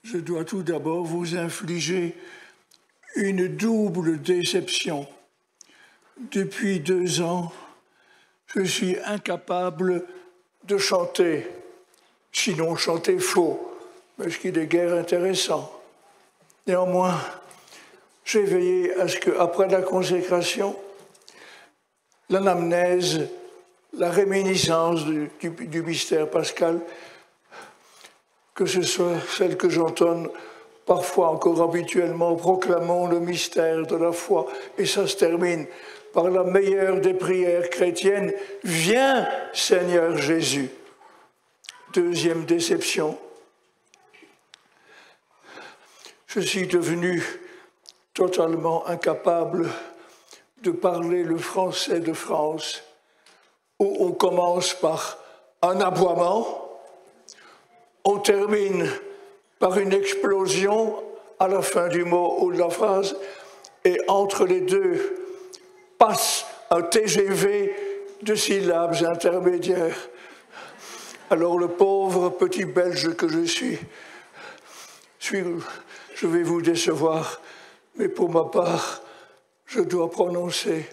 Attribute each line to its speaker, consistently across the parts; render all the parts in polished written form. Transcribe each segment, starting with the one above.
Speaker 1: je dois tout d'abord vous infliger une double déception. Depuis 2 ans, je suis incapable de chanter, sinon chanter faux, mais ce qui est guère intéressant. Néanmoins, j'ai veillé à ce qu'après la consécration, l'anamnèse, la réminiscence du mystère pascal, que ce soit celle que j'entonne parfois encore habituellement, proclamons le mystère de la foi, et ça se termine par la meilleure des prières chrétiennes, viens Seigneur Jésus. Deuxième déception, je suis devenu totalement incapable de parler le français de France, où on commence par un aboiement, on termine par une explosion à la fin du mot ou de la phrase, et entre les deux passe un TGV de syllabes intermédiaires. Alors le pauvre petit Belge que je suis, je vais vous décevoir, mais pour ma part, je dois prononcer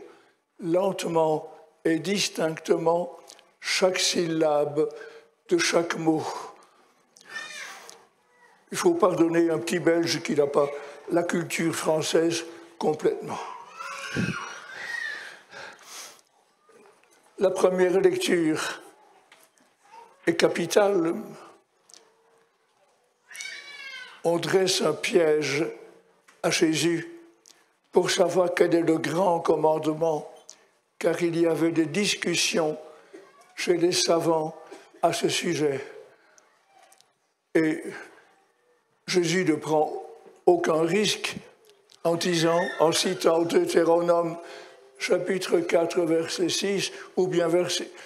Speaker 1: lentement et distinctement chaque syllabe de chaque mot. Il faut pardonner un petit Belge qui n'a pas la culture française complètement. La première lecture est capitale. On dresse un piège à Jésus pour savoir quel est le grand commandement, car il y avait des discussions chez les savants à ce sujet. Et Jésus ne prend aucun risque en citant Deutéronome chapitre 4, verset 6, ou bien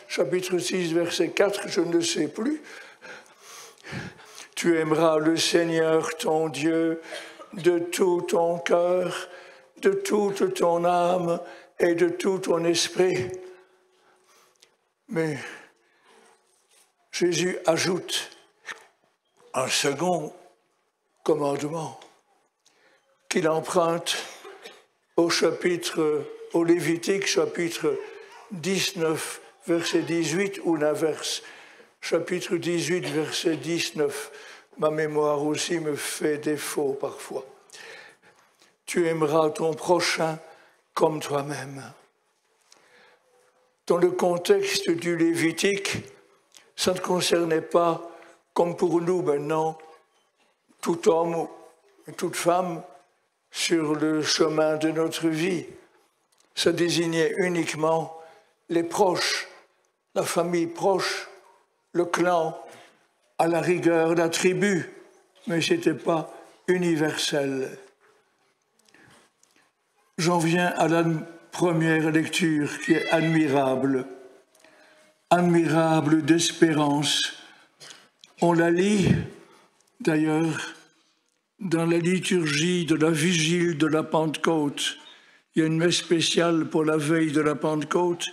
Speaker 1: chapitre 6, verset 4, je ne sais plus. Tu aimeras le Seigneur ton Dieu de tout ton cœur, de toute ton âme et de tout ton esprit. Mais Jésus ajoute un second commandement qu'il emprunte au Lévitique, chapitre 19, verset 18, ou l'inverse, chapitre 18, verset 19. Ma mémoire aussi me fait défaut parfois. Tu aimeras ton prochain comme toi-même. Dans le contexte du Lévitique, ça ne concernait pas, comme pour nous maintenant, tout homme et toute femme sur le chemin de notre vie. Ça désignait uniquement les proches, la famille proche, le clan, à la rigueur la tribu, mais ce n'était pas universel. J'en viens à la première lecture qui est admirable, admirable d'espérance. On la lit d'ailleurs dans la liturgie de la vigile de la Pentecôte. Il y a une messe spéciale pour la veille de la Pentecôte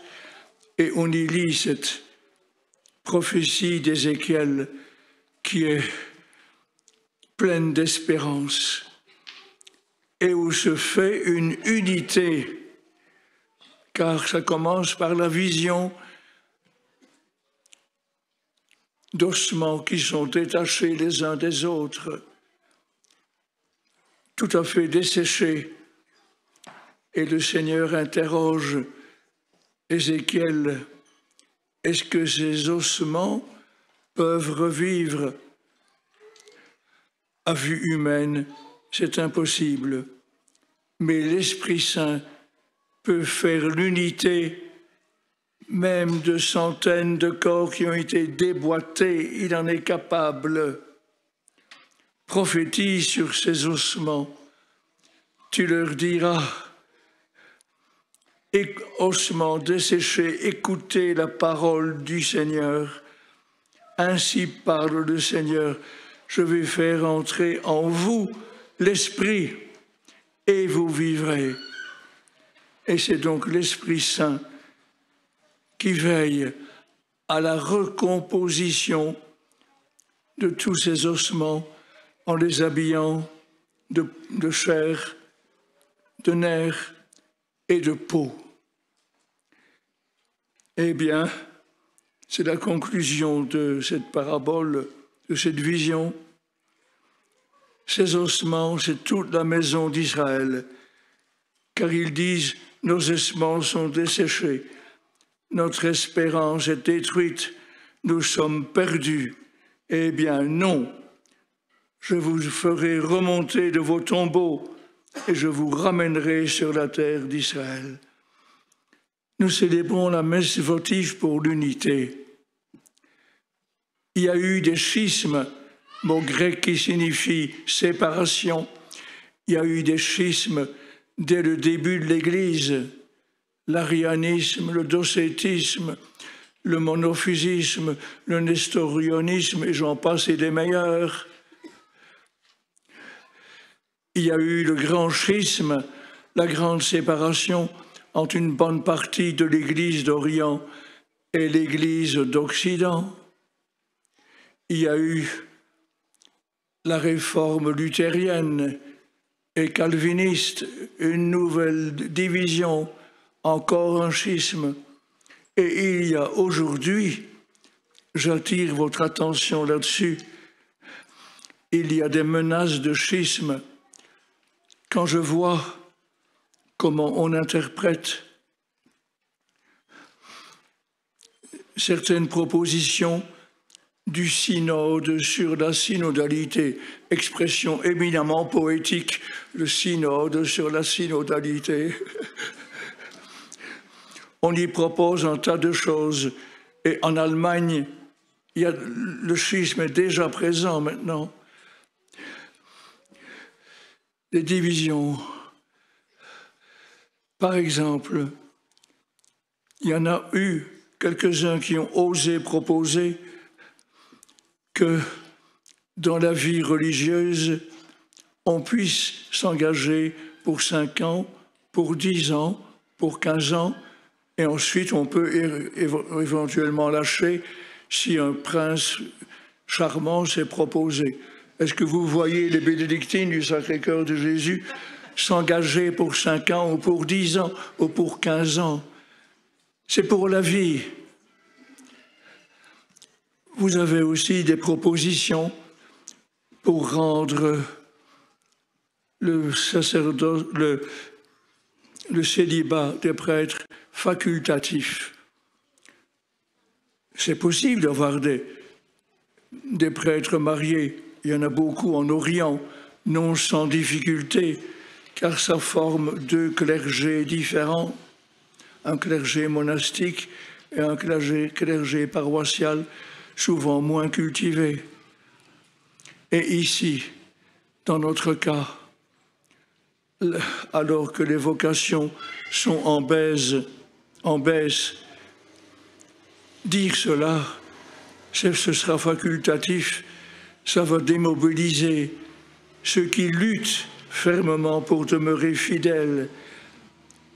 Speaker 1: et on y lit cette prophétie d'Ézéchiel qui est pleine d'espérance et où se fait une unité, car ça commence par la vision d'ossements qui sont détachés les uns des autres, tout à fait desséchés. Et le Seigneur interroge Ézéchiel, est-ce que ces ossements peuvent revivre? À vue humaine, c'est impossible, mais l'Esprit Saint peut faire l'unité même de centaines de corps qui ont été déboîtés. Il en est capable. Prophétise sur ces ossements. Tu leur diras, ossements desséchés, écoutez la parole du Seigneur. Ainsi parle le Seigneur, je vais faire entrer en vous l'Esprit et vous vivrez. Et c'est donc l'Esprit Saint qui veille à la recomposition de tous ces ossements en les habillant de chair, de nerfs et de peau. Eh bien, c'est la conclusion de cette parabole, de cette vision. Ces ossements, c'est toute la maison d'Israël, car ils disent, nos ossements sont desséchés, notre espérance est détruite, nous sommes perdus. Eh bien non, je vous ferai remonter de vos tombeaux et je vous ramènerai sur la terre d'Israël. Nous célébrons la messe votive pour l'unité. Il y a eu des schismes, mot grec qui signifie séparation. Il y a eu des schismes dès le début de l'Église, l'arianisme, le docétisme, le monophysisme, le nestorionisme, et j'en passe et des meilleurs. Il y a eu le grand schisme, la grande séparation entre une bonne partie de l'Église d'Orient et l'Église d'Occident. Il y a eu la réforme luthérienne et calviniste, une nouvelle division, encore un schisme. Et il y a aujourd'hui, j'attire votre attention là-dessus, il y a des menaces de schisme. Quand je vois comment on interprète certaines propositions du synode sur la synodalité, expression éminemment poétique, le synode sur la synodalité. On y propose un tas de choses. Et en Allemagne, le schisme est déjà présent maintenant. Les divisions. Par exemple, il y en a eu quelques-uns qui ont osé proposer que dans la vie religieuse, on puisse s'engager pour 5 ans, pour 10 ans, pour 15 ans, et ensuite on peut éventuellement lâcher si un prince charmant s'est proposé. Est-ce que vous voyez les bénédictines du Sacré-Cœur de Jésus s'engager pour 5 ans ou pour 10 ans ou pour 15 ans? C'est pour la vie. Vous avez aussi des propositions pour rendre le sacerdoce, le célibat des prêtres facultatif. C'est possible d'avoir des prêtres mariés. Il y en a beaucoup en Orient, non sans difficulté, car ça forme 2 clergés différents, un clergé monastique et un clergé paroissial, souvent moins cultivé. Et ici, dans notre cas, alors que les vocations sont en baisse, dire cela, ce sera facultatif, ça va démobiliser ceux qui luttent fermement pour demeurer fidèles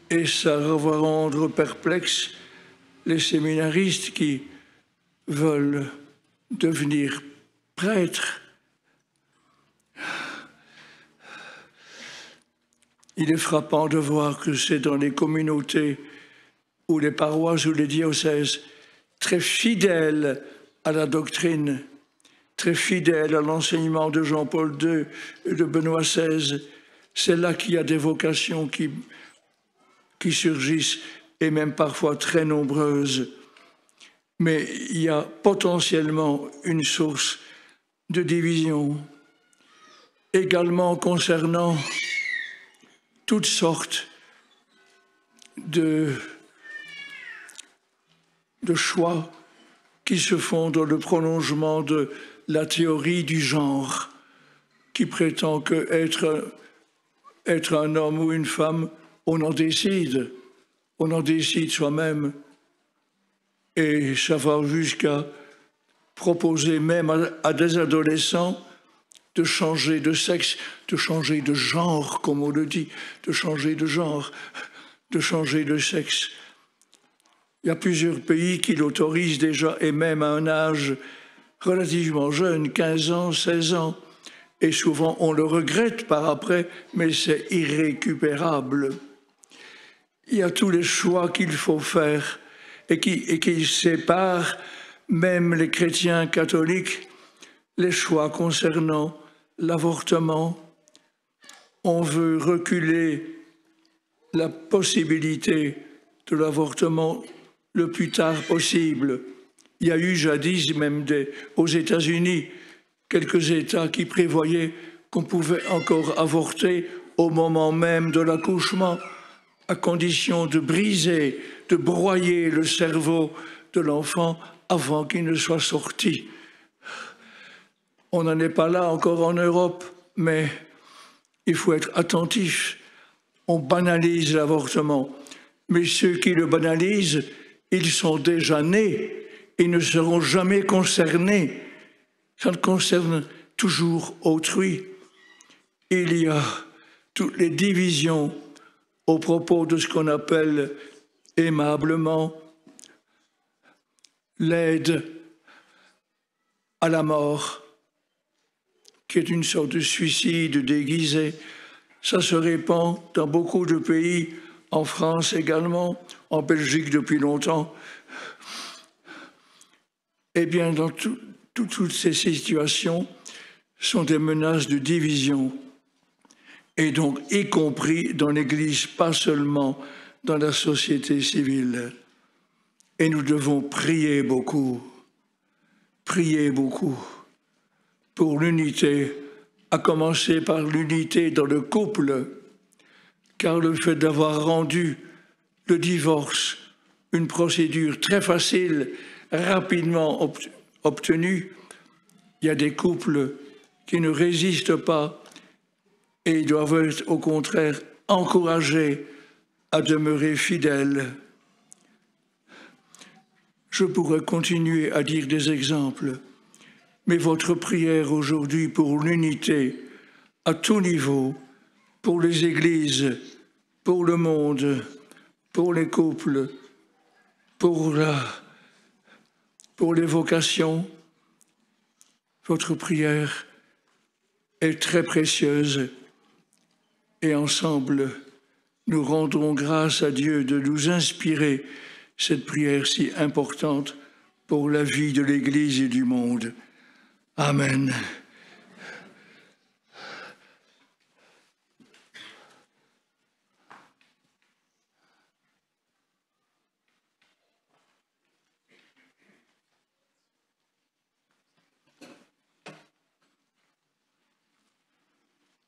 Speaker 1: et ça va rendre perplexes les séminaristes qui veulent devenir prêtres. Il est frappant de voir que c'est dans les communautés ou les paroisses ou les diocèses très fidèles à la doctrine, très fidèles à l'enseignement de Jean-Paul II et de Benoît XVI. C'est là qu'il y a des vocations qui surgissent, et même parfois très nombreuses. Mais il y a potentiellement une source de division, également concernant toutes sortes de choix qui se font dans le prolongement de la théorie du genre, qui prétend que être un homme ou une femme, on en décide soi-même. Et ça va jusqu'à proposer même à des adolescents de changer de sexe, de changer de genre, comme on le dit, de changer de genre, de changer de sexe. Il y a plusieurs pays qui l'autorisent déjà, et même à un âge relativement jeune, 15 ans, 16 ans. et souvent on le regrette par après, mais c'est irrécupérable. Il y a tous les choix qu'il faut faire et qui séparent même les chrétiens catholiques, les choix concernant l'avortement. On veut reculer la possibilité de l'avortement le plus tard possible. Il y a eu jadis, même aux États-Unis, quelques États qui prévoyaient qu'on pouvait encore avorter au moment même de l'accouchement, à condition de briser, de broyer le cerveau de l'enfant avant qu'il ne soit sorti. On n'en est pas là encore en Europe, mais il faut être attentif. On banalise l'avortement, mais ceux qui le banalisent, ils sont déjà nés et ne seront jamais concernés. Ça concerne toujours autrui. Il y a toutes les divisions au propos de ce qu'on appelle aimablement l'aide à la mort, qui est une sorte de suicide déguisé. Ça se répand dans beaucoup de pays, en France également, en Belgique depuis longtemps. Eh bien, dans toutes ces situations sont des menaces de division, et donc y compris dans l'Église, pas seulement dans la société civile. Et nous devons prier beaucoup pour l'unité, à commencer par l'unité dans le couple, car le fait d'avoir rendu le divorce une procédure très facile, rapidement obtenue, il y a des couples qui ne résistent pas et doivent être au contraire encouragés à demeurer fidèles. Je pourrais continuer à dire des exemples, mais votre prière aujourd'hui pour l'unité à tout niveau, pour les églises, pour le monde, pour les couples, pour les vocations, votre prière est très précieuse et ensemble, nous rendrons grâce à Dieu de nous inspirer cette prière si importante pour la vie de l'Église et du monde. Amen.